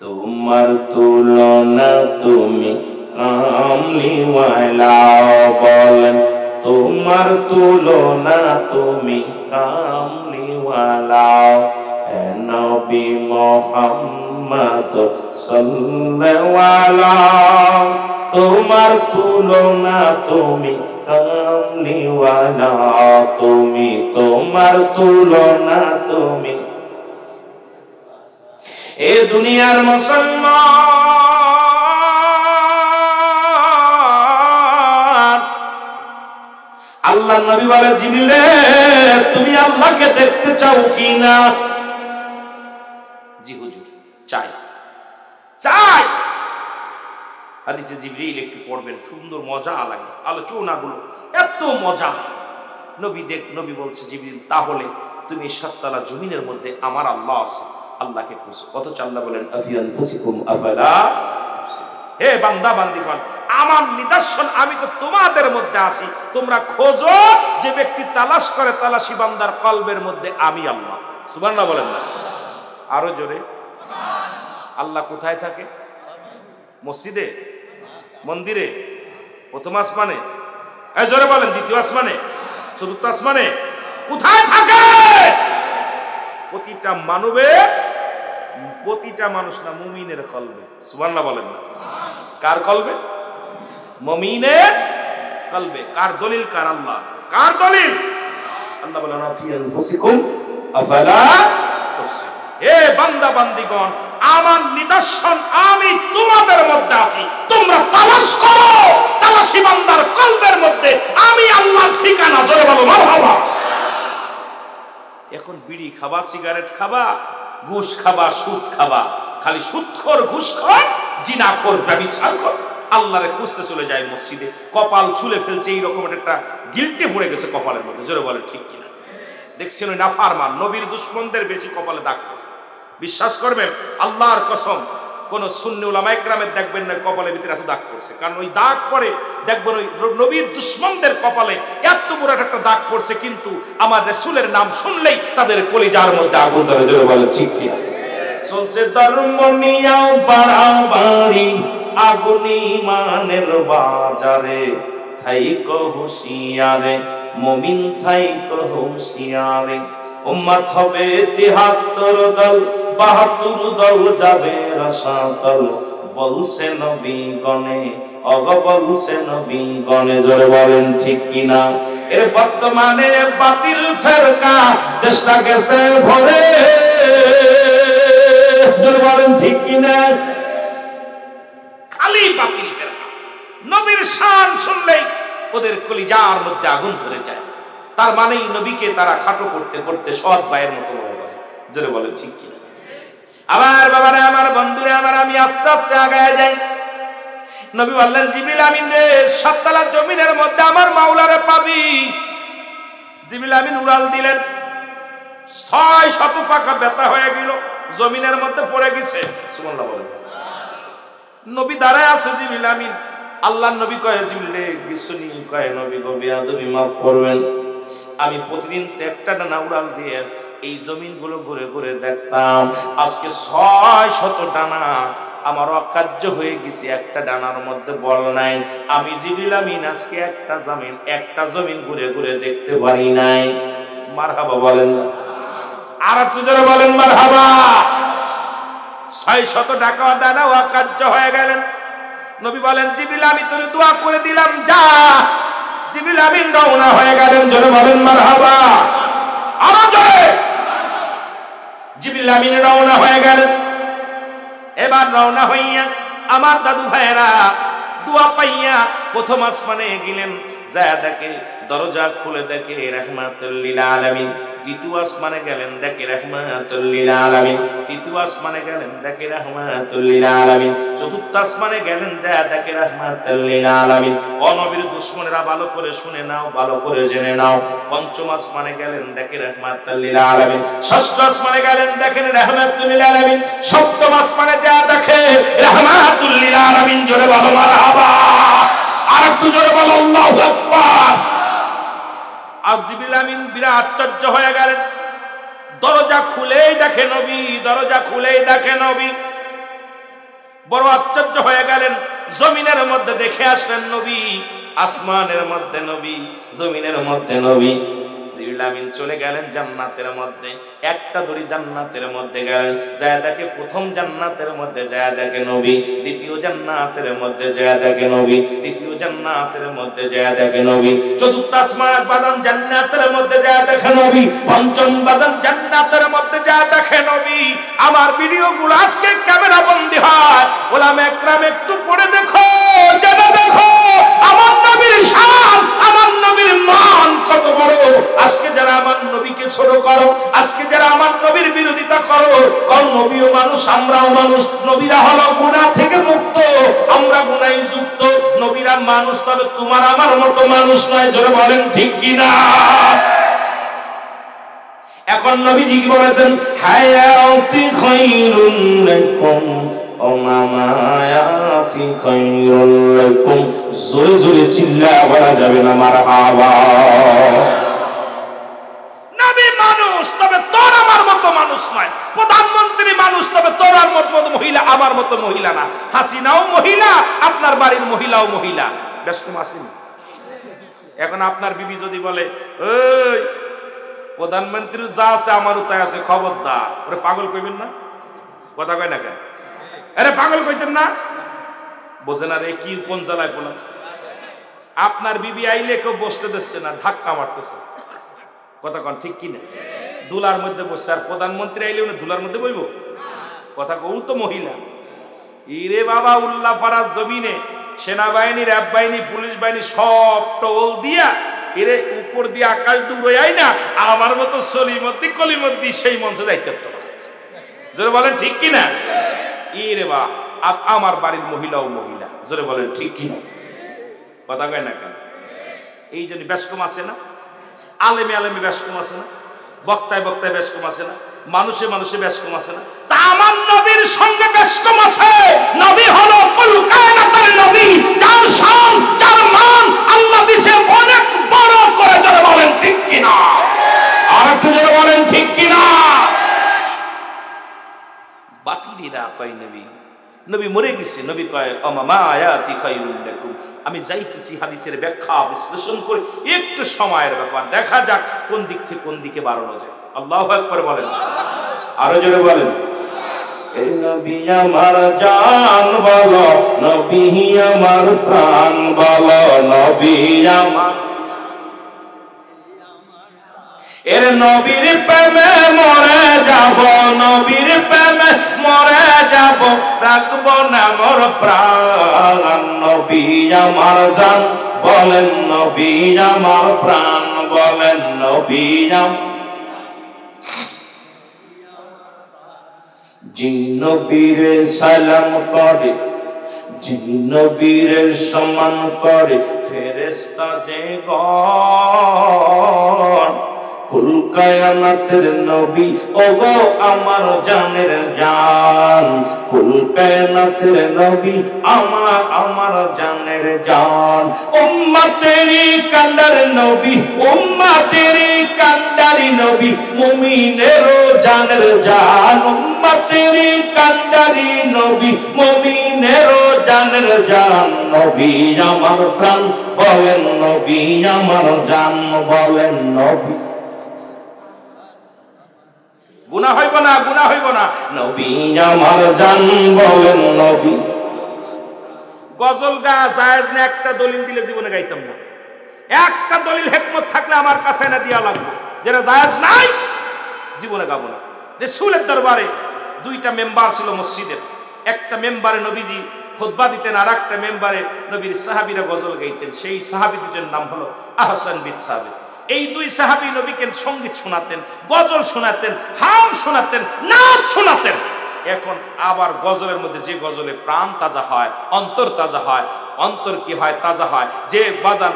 তোমার তুলনা তুমি কামলিওয়ালা, বলেন তোমার তুলনা তুমি কামলিওয়ালা। হে নবী মুহাম্মদ সাল্লাল্লাহু আলাইহি, তোমার তুলনা তুমি কামলিওয়ালা, তুমি তোমার তুলনা তুমি। এ দুনিয়ার মুসলমান, আল্লাহ নবী বলে, জিবরিল তুমি আল্লাহকে দেখতে চাও কি না? জি হুজুর, চাই। হাদিসে জিবরিল একটু পড়বেন, সুন্দর মজা লাগে আলোচনাগুলো, এত মজা। নবী বলছে, জিবরিল তাহলে তুমি 7 তলা জমিনের মধ্যে আমার আল্লাহ আছে, আল্লাহকে খুঁজো। অথচ আল্লাহ বলেন, আফি আনফুসিকুম আফালা তুবসিরুন। হে বান্দা বান্দিগণ, আমার নিদর্শন আমি তো তোমাদের মধ্যে আছি, তোমরা খোঁজো। যে ব্যক্তি তালাশ করে, তালাশি বান্দার কলবের মধ্যে আমি আল্লাহ। সুবহানাল্লাহ বলেন না? আরো জোরে। আল্লাহ কোথায় থাকে? মসজিদে, মন্দিরে, প্রথম আসমানে? জোরে বলেন, দ্বিতীয় আসমানে, চতুর্থ আসমানে? কোথায় থাকে? প্রতিটা মানুষ না, মুমিনের কলবে। সুবহানাল্লাহ বলেন না? কার কলবে? মুমিনের কলবে। কার দলিল? কার আল্লাহ। কার দলিল? আল্লাহ বলেন, আফি আনফুসিকুম আফালা তুবসিরুন। হে বান্দা বান্দিগণ, আমার নিদর্শন আমি তোমাদের মধ্যে আছি, তোমরা তালাশ করো। তালাশি বান্দার কলবের মধ্যে আমি আল্লাহর ঠিকানা। জোরে বলো মারহাবা। এখন বিড়ি খাবা, সিগারেট খাবা, ঘুষ খাবা, সুদ খাবা, খালি সুদখোর, ঘুষখোর, জিনাখোর, ব্যভিচারখোর, আল্লাহরে খুঁজতে চলে যায় মসজিদে, কপাল ছুলে ফেলছে, এইরকম একটা গিল্টে পড়ে গেছে কপালের মধ্যে। জোরে বলে ঠিক কিনা? দেখছেন ওই নাফারমান নবীর দুশমনদের বেশি কপালে দাগ পড়ে। বিশ্বাস করবেন, আল্লাহর কসম, কোন সুন্নি উলামা ইকরামের দেখবেন না কপালের ভিতরে এত দাগ পড়ছে। কারণ ওই দাগ পরে দেখবেন ওই নবীর দুশমনদের কপালে এত বড় একটা দাগ পড়ছে, কিন্তু আমার রাসূলের নাম শুনলেই তাদের কলিজার মধ্যে আগুন ধরে। জোরে বলে ঠিক কিনা? চলছে ধর্ম নিয়াও বাড়াবাড়ি, আগুন ঈমানের বাজারে। থাইকো হুঁশিয়ারে মুমিন, থাইকো হুঁশিয়ারে। উম্মত হবে ৭৩ দল, ৭২ দল যাবে রসাতল। বলছে নবী গণে, বলছে নবী গণে। জোরে বলেন ঠিক কিনা? এর বর্তমানে বাতিল ফেরকা দেশটা গেছে ভরে। জোরে বলেন ঠিক কিনা? খালি বাতিল ফেরকা। নবীর শান শুনলেই ওদের কলিজার মধ্যে আগুন ধরে যায়। তার মানেই নবীকে তারা খাটো করতে করতে সৎ ভাইয়ের মতো মনে করে। জোরে বলেন ঠিক কিনা? আমার বাবারা, আমার বন্ধুরা, আমার আমি আস্তে আস্তে আগায় যাই। নবী বললেন, জিবরিল আমিন রে, 7 তলা জমিনের মধ্যে আমার মাওলারে পাবি। জিবরিল আমিন উড়াল দিলেন, 600 পাকা ব্যথা হয়ে গেল, জমিনের মধ্যে পড়ে গেছে। সুবহানাল্লাহ বলেন। নবী দাঁড়ায় আছে, জিবরিল আমিন, আল্লাহর নবী কয়, জিবরিল রে গিসুনি, কয় নবী গো বেয়াদবি মাফ করবেন, আমি প্রতিদিন একটা ডানা উড়াল দিয়ে এই জমিনগুলো ঘুরে ঘুরে দেখতাম, আজকে 600 ডানা আমার অকার্য হয়ে গেছে, একটা ডানার মধ্যে বল নাই। আমি জিবরিল আমিন আজকে একটা জমিন ঘুরে ঘুরে দেখতে পারি নাই। মারহাবা বলেন না? আর একটু জোরে বলেন মারহাবা। 600 ডানা অকার্য হয়ে গেলেন। নবী বলেন, জিবরিল আমি তোরে দোয়া করে দিলাম, যা। জিবরিল আমিন রওনা হয়ে গেলেন, জোরে বলেন মারহাবা। আরো জোরে। জিবরিল আমিন রওনা হয়ে গেলেন। এবার রওনা হইয়া আমার দাদু ভাইয়েরা দোয়া পাইয়া প্রথম আসমানে গেলেন, যায় দেখে দরজা খুলে দেখে রাহমাতুল লিল আলামিন। দ্বিতীয় আসমানে গেলেন, দেখে রাহমাতুল লিল আলামিন। তৃতীয় আসমানে গেলেন, দেখে রাহমাতুল লিল আলামিন। চতুর্থ আসমানে গেলেন, যায় দেখে রাহমাতুল লিল আলামিন। ও নবীর দুশমনেরা ভালো করে শুনে নাও, ভালো করে জেনে নাও। পঞ্চম আসমানে গেলেন, দেখে রাহমাতুল লিল আলামিন। ষষ্ঠ আসমানে গেলেন, দেখেন রাহমাতুল লিল আলামিন। সপ্তম আসমানে যায় দেখে রাহমাতুল লিল আলামিন। জোরে বলো মারহাবা। আর একটু জোরে বলো আল্লাহু আকবার। আর জিবরিল আমিন বিরাট আশ্চর্য হয়ে গেলেন, দরজা খুলেই দেখে নবী, দরজা খুলেই দেখে নবী। বড় আশ্চর্য হয়ে গেলেন, জমিনের মধ্যে দেখে আসলেন নবী, আসমানের মধ্যে নবী, জমিনের মধ্যে নবী। জিবরিল আমিন চলে গেলেন জান্নাতের মধ্যে, একটা দড়ি জান্নাতের মধ্যে গেলেন, যায় দেখে প্রথম জান্নাতের মধ্যে যায় দেখে নবী, দ্বিতীয় জান্নাতের মধ্যে যায় দেখে নবী, তৃতীয় জান্নাতের মধ্যে যায় দেখে নবী, চতুর্থ আসমান বাদান জান্নাতের মধ্যে যায় দেখে নবী, পঞ্চম বাদান জান্নাতের মধ্যে যায় দেখে নবী। আমার ভিডিওগুলো আজকে ক্যামেরা বন্দী হয়, ওলামা একরাম একটু পড়ে দেখো, জেনে দেখো আমার নবীর শান, আমার নবীর মান কত বড়। আজকে যারা আমার নবীকে ছোট করো, আজকে যারা আমার নবীর বিরোধিতা করো, কোন নবীও মানুষ, আমরাও মানুষ। নবীরা হলো গুনাহ থেকে মুক্ত, আমরা গুনাহে যুক্ত। নবীরা মানুষ, তবে তোমার আমার মতো মানুষ নয়। জোরে বলেন ঠিক কিনা? এখন নবীজি কি বলেছেন? হায়াতি খায়রুল লাকুম ও মামায়াতি খায়রুল লাকুম। জোরে জোরে চিল্লায়া বলা যাবে না মারহাবা। নবী মানুষ, তবে তোর আমার মতো মানুষ নয়। প্রধানমন্ত্রী মানুষ, তবে তোর আর মতো মহিলা আমার মতো মহিলা না। হাসিনাও মহিলা, আপনার বাড়ির মহিলাও মহিলা। বেশ কম আসেনি? এখন আপনার বিবি যদি বলে, ওই প্রধানমন্ত্রীর যা আছে আমারও তাই আছে, খবরদার, ওরে পাগল কইবেন না? কথা কয় না কেন? আরে পাগল কইতেন না? বোঝেন আর কি কোন জ্বালায় পড়লাম। আপনার বিবি আইলে কেউ বসতে দিচ্ছে না, ধাক্কা মারতেছে। কথা কন ঠিক কিনা? দুলার মধ্যে বসছে, আর প্রধানমন্ত্রী আইলে উনি দুলার মধ্যে বইব? কথা কও তো মহিলা। ইরে বাবা, উল্লাহ পাড়ার জমিনে সেনাবাহিনী, র্যাব বাহিনী, পুলিশ বাহিনী সব টোল দিয়া এরে উপর দিয়ে আকাশ দূরে আই না, আমার মতো সলিমদ্দি কলিমদ্দি সেই মঞ্চে যাইতে পারতো না। জোরে বলেন ঠিক কিনা? ইরে বা, আমার বাড়ির মহিলাও মহিলা। জোরে বলেন ঠিক কিনা? কথা কয় না কেন? এই জন্য বেশ কম আছে না? আলেমে আলেমে বেশ কম আছে না? বক্তায় বক্তায় বেশ কম আছে না? মানুষে মানুষে বেশ কম আছে না? তা আমার নবীর সঙ্গে বেশ কম আছে। নবী হলো কুল কায়নাতের নবী, যার শান, যার মান আল্লাহ দিয়েছে অনেক বড় করে। যারা বলেন ঠিক কিনা? আর একটু যারা বলেন ঠিক কিনা? বাতিলেরা কয় নবী, নবী মরে গেছে। নবী কয় অমামা আয়াতি খায়রুল লাকুম। আমি যাইতেছি হাদিসের ব্যাখ্যা বিশ্লেষণ করে, একটু সময়ের ব্যাপার, দেখা যাক কোন দিক থেকে কোন দিকে বাড়ানো যায়। আল্লাহু আকবার বলেন, আরো জোরে বলেন। এই নবী আমার জান বলো, নবী আমার প্রাণ বলো, নবী আমার, এর নবীর প্রেমে মরে যাব, নবীর প্রেমে মরে যাব, রাখবো না মোর প্রাণ। নবী আমার জান বলেন, নবী আমার প্রাণ বলেন, নবী যে নবীরে সালাম করে, যে নবীরে সম্মান করে ফেরেশতা যে গণ, কুল কায়নাতের নবী ওগো আমার জানের জান, কুল কায়নাতের নবী আমার জানের জান। উম্মতেরই কান্ডার নবী, উম্মতেরই কান্ডারি নবী, মুমিনেরও জানের জান। উম্মতেরই কান্ডারি নবী, মুমিনেরও জানের জান। নবী আমার প্রাণ বলেন, নবী আমার জান বলেন, নবী। গুনাহ হইব না, গুনাহ হইব না। নবী আমার জান বলেন, নবী। গজল গা জায়েজ না, একটা দলিল দিলে জীবনে গাইতাম না। একটা দলিল হিকমত থাকলে আমার কাছে না দিয়া লাগবে, যেটা জায়েজ নাই জীবনে গাবো না। রাসূলের দরবারে দুইটা মেম্বার ছিল মসজিদের, একটা মেম্বারে নবীজি খুতবা দিতেন, আর একটা মেম্বারে নবীর সাহাবীরা গজল গাইতেন। সেই সাহাবী দুটোর নাম হলো আহসান বিন সাবিত। এই দুই সাহাবী নবীকে সঙ্গীত শোনাতেন, গজল শোনাতেন, হাম শোনাতেন, নাচ শোনাতেন। এখন আবার গজলের মধ্যে যে গজলে প্রাণ তাজা হয়, অন্তর তাজা হয়, অন্তর কি হয় তাজা হয়, যে বাদান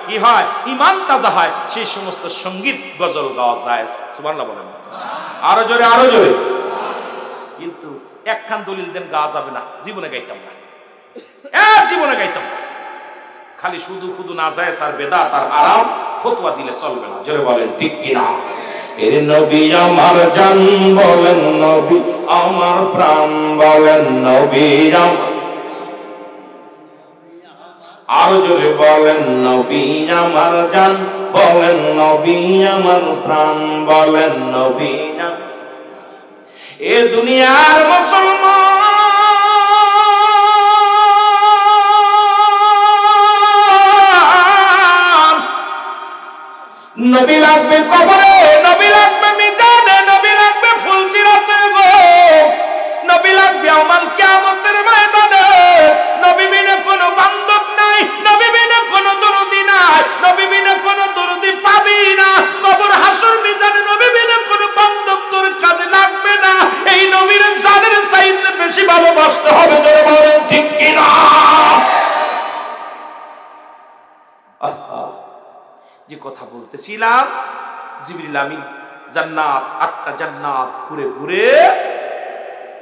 কি হয় ঈমান তাজা হয়, সেই সমস্ত সঙ্গীত গজল গাওয়া যায়। সুবহানাল্লাহ বলেন, আরো জোরে, আরো জোরে। কিন্তু একখান দলিল দেন গাওয়া যাবে না, জীবনে গাইতাম না, জীবনে গাইতাম না। খালি শুধু শুধু না যায় আর বেদাত আর হারাম ফতোয়া দিলে চলবে না। জোরে বলেন ঠিক কিনা? এর নবী আমার জান বলেন, নবী আমার প্রাণ বলেন, নবী আরো জোরে বলেন, নবী আমার জান বলেন, নবী আমার প্রাণ বলেন, নবী। এ দুনিয়ার মুসলমান নবী লাগবে কবরে, নবী লাগবে মিজানে, নবী লাগবে ফুলসিরাতে গো, নবী লাগবে আমাল কিয়ামতের ময়দানে। নবী বিনা কোনো বান্ধব নাই, নবী বিনা কোনো দরদি নাই, নবী বিনা কোনো দরদি পাবি না। কবর হাসর মিজানে নবী বিনা কোনো বান্ধব তোর কাজে লাগবে না। এই নবীর জানের চাইতে বেশি ভালোবাসতে হবে। জোরে বলেন ঠিক কিনা? যে কথা বলতেছিলাম, জিবরিল আমিন জান্নাত, 8টা জান্নাত ঘুরে ঘুরে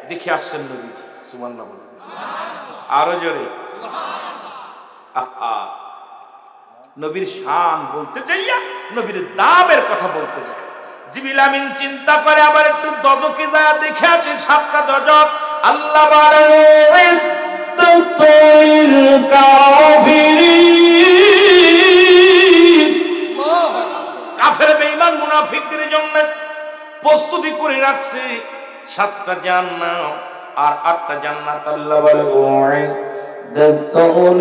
দেখে আসছেন নবীজি। সুবহানাল্লাহ বলেন, আরো জোরে। নবীর শান বলতে চাইয়া নবীর দামের কথা বলতে চাই। জিবরিল আমিন চিন্তা করে আবার একটু দজকে যায় দেখে আছে, 7টা দজক। আল্লাহ বলেন তাতাইল কাফিরিন, কাফের বেঈমান মুনাফিকদের জন্য প্রস্তুতি করে রাখছে 7টা জান্নাত আর 8টা জান্নাত। আল্লাহ বলে উইদ্দাতুল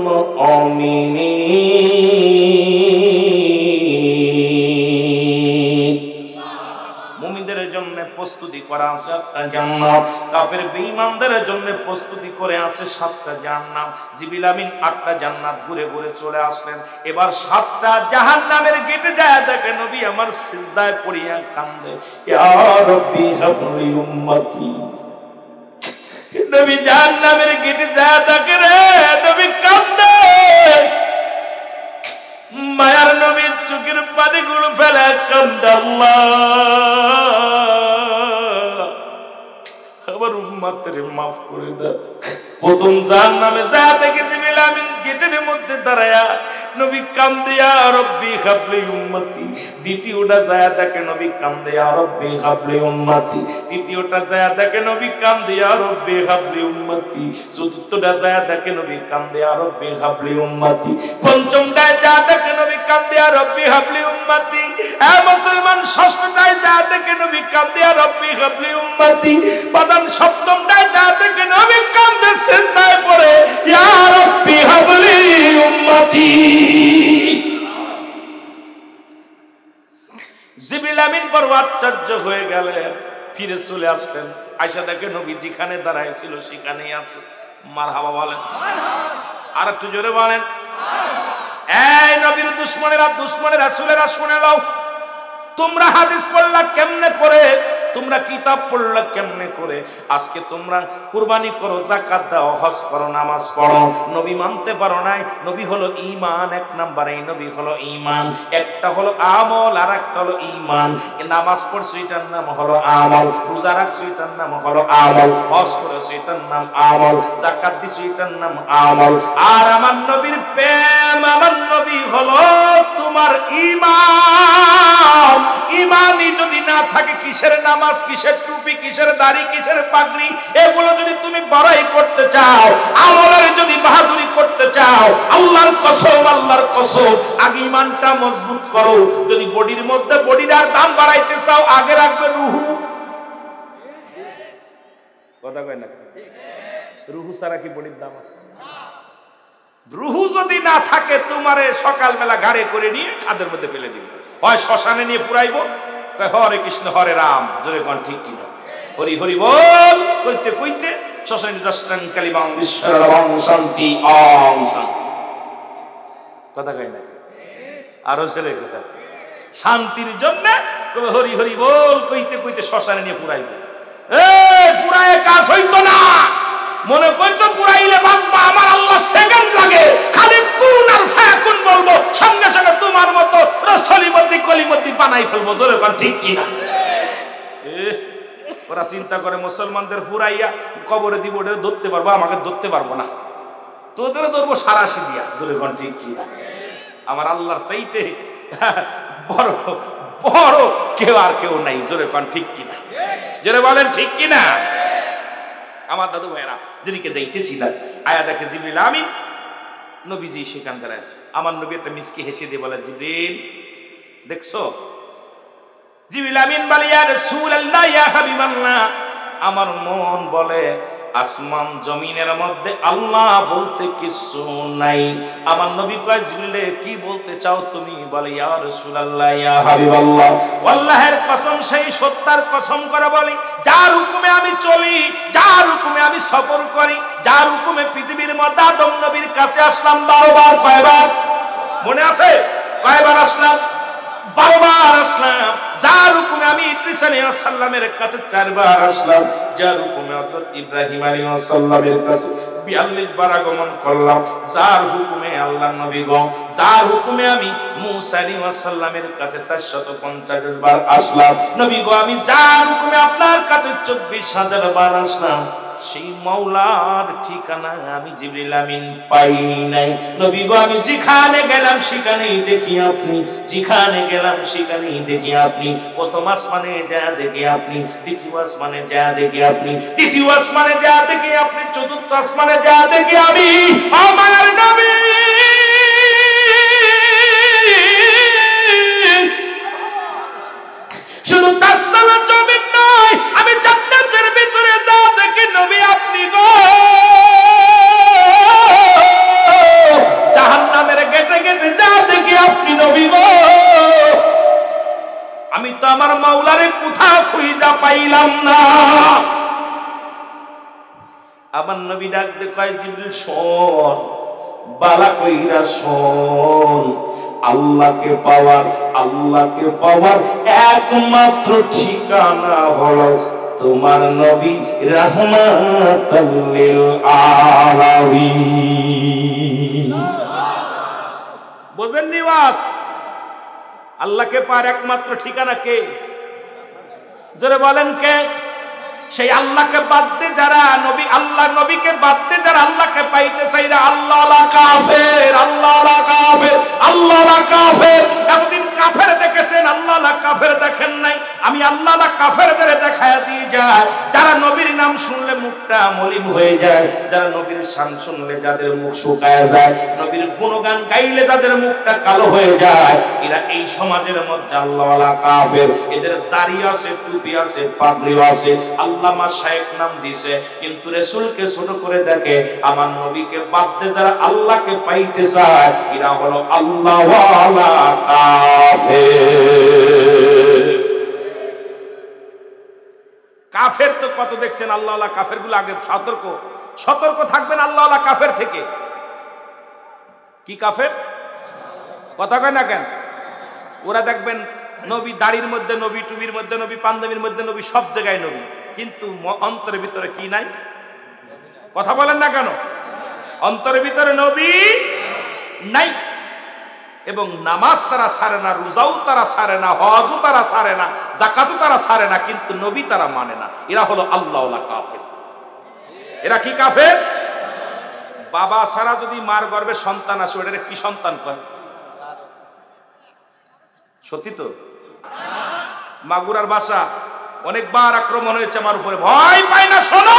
মুমিনিন, মুমিনদের জন্য প্রস্তুতি করা আছে 8টা জান্নাত, কাফের বেঈমানদের জন্য প্রস্তুতি করে আছে 7টা জান্নাত। জিবরিল আমিন 8টা জান্নাত ঘুরে ঘুরে চলে আসলেন। এবার 7টা জাহান্নামের গেটে যায় দেখে নবী আমার সিজদায় পড়িয়া কান্দে, ইয়া রাব্বি হাবলি উম্মতি। নবী জাহান্নামের গেটে যায় দেখে রে নবী কান্দে। মায়ার নবীর চোখের পানিগুলো ফেলে কান্দে, আল্লাহ আমার উম্মতের মাফ করে দাও। প্রথম জাহান্নামে যায় দেখে জিবরিল আমিন গেটের মধ্যে দাঁড়ায়া নবী কান্দে, ইয়া রাব্বি হাবলি উম্মতি। দ্বিতীয়টা যায় দেখে নবী কান্দে, ইয়া রাব্বি হাবলি উম্মতি। তৃতীয়টা যায় দেখে নবী কান্দে, ইয়া রাব্বি হাবলি উম্মতি। চতুর্থটা যায় দেখে নবী কান্দে, ইয়া রাব্বি হাবলি উম্মতি। পঞ্চমটায় যায় দেখে নবী কান্দে, ইয়া রাব্বি হাবলি উম্মতি। এ মুসলমান, ষষ্ঠটায় যায় দেখে নবী কান্দে, ইয়া রাব্বি হাবলি উম্মতি। বাদান সপ্তমটায় যায় দেখে নবী কান্দে সিজদায় পড়ে, ইয়া রাব্বি হাবলি উম্মতি। জিবরিল আমিন বড় আশ্চর্য হয়ে গেলেন, ফিরে চলে আসলেন। আয়েশা দেখে নবী যেখানে দাঁড়ায় ছিল সেখানেই আছে। মারহাবা বলেন, আর একটু জোরে বলেন। এই নবীর দুশমনেরা, দুশমনে রাসূলেরা শুনে নাও, তোমরা হাদিস পড়লা কেমনে করে? তোমরা কিতাব পড়লা কেমনে করে? আজকে তোমরা কুরবানি করো, যাকাত দাও, হজ করো, নামাজ পড়ো, নবী মানতে পারো নাই। নবী হলো ঈমান, এক নাম্বারে নবী হলো ঈমান। একটা হলো আমল আর একটা হলো ঈমান। নামাজ পড়ছো এটার নাম হলো আমল, রোজা রাখছো এটার নাম হলো আমল, হজ করেছো এটার নাম আমল, যাকাত দিছো এটার নাম আমল। আর আমার নবীর প্রেম, আমার নবী হলো তোমার ঈমান। ঈমানই যদি না থাকে, কিসের নামাজ, কিসের টুপি, কিসের দাড়ি, কিসের পাগড়ি, এগুলো যদি তুমি বড়াই করতে চাও, আমলের যদি বাহাদুরি করতে চাও, আল্লাহর কসম, আল্লাহর কসম, আগে ঈমানটা মজবুত করো। যদি বডির মধ্যে বডির আর দাম বাড়াইতে চাও, আগে রাখবে রুহু। কথা কয় না, রুহু ছাড়া কি বডির দাম আছে? রুহু যদি না থাকে, তোমারে সকালবেলা গাড়ি করে নিয়ে খাদের মধ্যে ফেলে দিবে, হয় শ্মশানে নিয়ে পুরাইবো, হরে কৃষ্ণ হরে রাম, জোরে কোন ঠিক কিনা? হরি হরি বল কইতে কইতে শ্মশানে দশটান কালিমাম বিশ্বরবং শান্তি ওম শান্তি। কথা কয় না, আরো ছেলে কথা, শান্তির জন্য হরি হরি বল কইতে কইতে শ্মশানে নিয়ে পুরাইবো। পুরায় কাজ হইতো না, মনে করছো পুরাইলে বাঁচবা, আমার আল্লাহ সেকেন্ড লাগে, খালি কোন আর ফায়াকুন বলবো, সঙ্গে সঙ্গে তোমার মতো রসলিমদ্দি কলিমদ্দি বানাই ফেলবো, জোরে কোন ঠিক কিনা? ওরা চিন্তা করে মুসলমানদের ফুরাইয়া কবরে দিব, ওটা ধরতে পারবো, আমাকে ধরতে পারবো না, তোদের ধরবো সারাশি দিয়া, জোরে কোন ঠিক কিনা? আমার আল্লাহর চাইতে বড় বড় কেউ আর কেউ নাই, জোরে কোন ঠিক কিনা? জোরে বলেন ঠিক কিনা? আমার দাদু ভাইরা যেদিকে যাইতেছিলাম, আয়া দেখে জিবরিল আমিন, নবীজি সেখানকার আছে। আমার নবী একটা মিসকি হেসে দিয়ে বলে, জিবরিল দেখছো? জিবরিল আমিন বলে, ইয়া রাসূলুল্লাহ, ইয়া হাবিবাল্লাহ, আমার মন বলে আসমান জমিনের মধ্যে আল্লাহ বলতে কিছু নাই। আমার নবী কয়, জিবরিলে কি বলতে চাও তুমি? বলে, ইয়া রাসূলুল্লাহ, ইয়া হাবিবাল্লাহ, আল্লাহর কসম, সেই সত্তার কসম করে বলি, যার হুকুমে আমি চলি, যার হুকুমে আমি সফর করি, যার হুকুমে পৃথিবীর মধ্যে আদম নবীর কাছে আসলাম 12 বার। কয়বার মনে আছে? কয়বার আসলাম? 12 বার আসলাম। যার হুকুমে আমি ইদ্রিস আলাইহিস সালামের কাছে 4 বার আসলাম। যার হুকুমে হযরত ইব্রাহিম আলাইহিস সালামের কাছে 42 বার আগমন করলাম। যার হুকুমে আল্লাহর নবী গো, যার হুকুমে আমি মূসা আলাইহিস সালামের কাছে 450 বার আসলাম। নবী গো, আমি যার হুকুমে আপনার কাছে 24,000 বার আসলাম, সেই মাওলার ঠিকানা আমি জিবরিল আমিন পাই নাই। নবী গো, আমি যেখানে গেলাম সেখানেই দেখি আপনি, যেখানে গেলাম সেখানেই দেখি আপনি। প্রথম আসমানে যা দেখি আপনি, দ্বিতীয় আসমানে যা দেখি আপনি, তৃতীয় আসমানে যা দেখি আপনি, চতুর্থ আসমানে যা দেখি আমি। আমার নবী শুধু তাসতালা জমিন নয়, আমি জান্নাতের ভিতরে যা দেখি নবী আপনি গো। জাহান্নামের গেটে গেটে যা দেখি আপনি নবী গো। আমি তো আমার মাওলারে কোথাও খুঁজা পাইলাম না। আমার নবী ডাক দিয়ে কয়, জিবরিল শোন, বালা কইরা শোন, আল্লাহকে পাওয়ার একমাত্র ঠিকানা হলো তোমার নবী রাহমাতাল লিল আলামিন। বোঝেন নিওয়াজ? আল্লাহকে পাওয়ার একমাত্র ঠিকানা কে? জোরে বলেন কে? সেই আল্লাহকে বাদ দিয়ে যারা নবী, আল্লাহ নবীকে বাদ দিয়ে যারা আল্লাহকে পাইতে চাইরা, আল্লাহ লা কাফের, আল্লাহ লা কাফের, আল্লাহ লা কাফের। এতদিন কাফের দেখেছেন, আল্লাহ লা কাফের দেখেন নাই। আমি আল্লাহ লা কাফেরদের দেখায়া দিয়ে যায়, যারা নবীর নাম শুনলে মুখটা মলিন হয়ে যায়, যারা নবীর শান শুনলে যাদের মুখ শুকায় যায়, নবীর গুণগান গাইলে তাদের মুখটা কালো হয়ে যায়, এরা এই সমাজের মধ্যে আল্লাহ লা কাফের। এদের দাড়ি আছে, টুপি আছে, পাগড়িও আছে, আল্লামা শায়েখ নাম দিছে, কিন্তু রাসূলকে ছোট করে দেখে। আমার নবীকে বাদ দিয়ে যারা আল্লাহকে পাইতে চায়, এরা হলো আল্লাহ ওয়ালা কাফের। কাফের তো কত দেখছেন, আল্লাহ ওয়ালা কাফের গুলো আগে সতর্ক থাকবেন আল্লাহ ওয়ালা কাফের থেকে। কি কাফের? কথা কয় না কেন? ওরা দেখবেন নবী দাড়ির মধ্যে নবী, টুবির মধ্যে নবী, পাঞ্জাবির মধ্যে নবী, সব জায়গায় নবী, কিন্তু অন্তরের ভিতরে কি নাই? কথা বলেন না কেন? অন্তরের ভিতরে নবী নাই। এবং নামাজ তারা ছাড়ে না, রোজাও তারা ছাড়ে না, হজও তারা ছাড়ে না, যাকাতও তারা ছাড়ে না, কিন্তু নবী তারা মানে না। এরা হলো আল্লাহওয়ালা কাফের। এরা কি কাফের? বাবা ছাড়া যদি মার গর্ভে সন্তান আসে, ওটা কি সন্তান কয়? সত্যি তো? মাগুরার বাসা অনেকবার আক্রমণ হয়েছে আমার উপরে, ভয় পাই না, শোনো,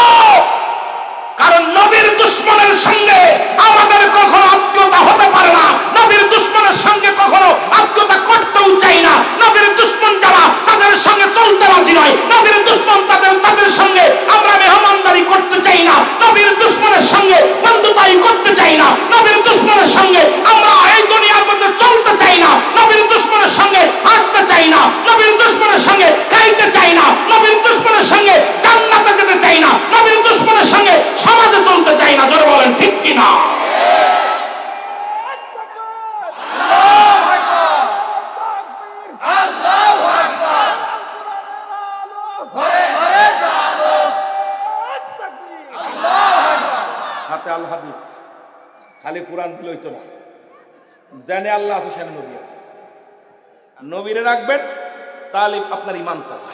কারণ নবীর দুশমনের সঙ্গে আমাদের কখনো আত্মীয়তা হতে পারে না। নবীর দুশমনের সঙ্গে কখনো আত্মীয়তা করতেও চাই না। নবীর দুশমন যারা, তাদের সঙ্গে চলতে রাজি নয়। নবীর দুশমন তাদের সঙ্গে আমরা মেহমানদারি করতে চাই না। নবীর দুশমনের সঙ্গে বন্ধুতাই করতে চাই না। নবীর দুশমনের সঙ্গে আমরা এই দুনিয়ার মধ্যে চলতে চাই না। নবীর দুশমনের সঙ্গে হাঁটতে চাই না। নবীর দুশমনের সঙ্গে খাইতে চাই না। নবীর দুশমনের সঙ্গে জান্নাতে যেতে চাই না। নবীর দুশমনের সঙ্গে সমাজে চলতে চাই না। জোরে বলেন ঠিক কি না? সাথে আল হাদিস, খালি কোরআন দিলে হইতো না। জানে আল্লাহ আছে, সেখানে নবী আছে। নবীরে রাখবেন, তাহলে আপনার ইমান তাজা।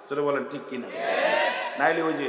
জোরে বলেন ঠিক কি না? নাইলে ওই যে